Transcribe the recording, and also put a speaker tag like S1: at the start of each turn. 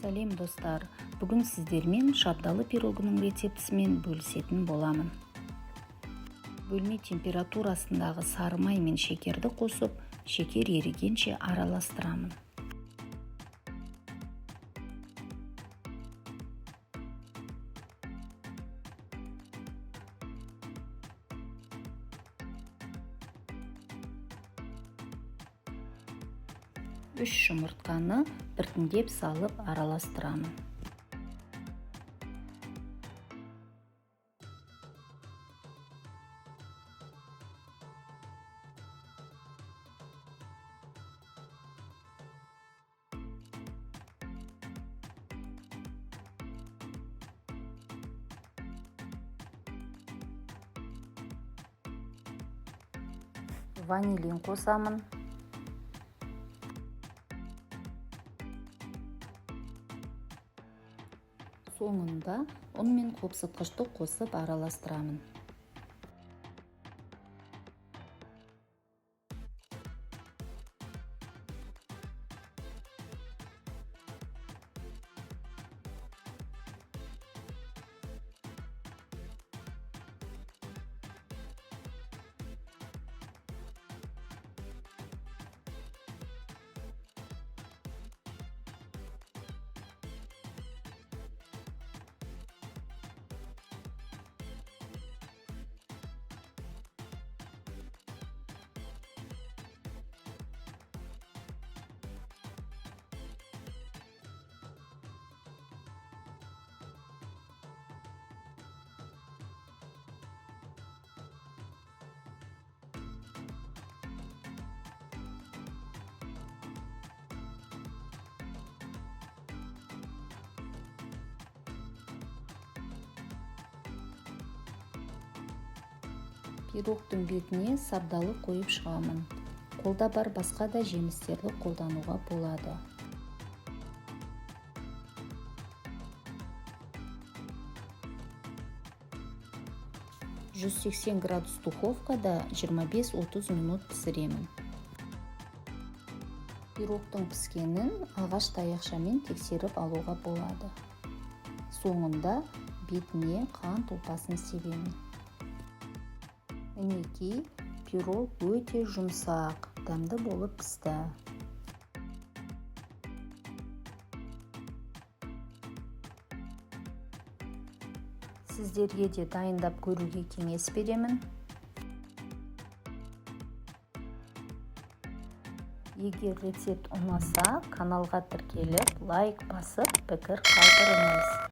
S1: Сәлем достар, бүгін сіздермен шабдалы пирогының рецептісімен бөлісетін боламын. Бөлме температурасындағы сары май мен шекерді қосып, шекер ерігенше араластырамын. Үш жұмыртқаны біртіндеп салып араластырамын. Ванилин қосамын. Соңында ұн мен қопсытқышты қосып араластырамын. Пирогтың бетіне сабдалы қойып шығамын. Қолда бар басқа да жемістерді қолдануға болады. «180 градус духовкада 25-30 минут пісіремін. Пирогтың піскенін ағаш таяқшамен тексеріп алуға болады. Соңында бетіне қант ұлпасын себемін. Мінекей, пирог өте жұмсақ, дәмді болып пісті. Сіздерге де дайындап көруге кеңес беремін. Егер рецепт ұнаса, каналға тіркеліп, лайк басып, пікір қалдырыңыз.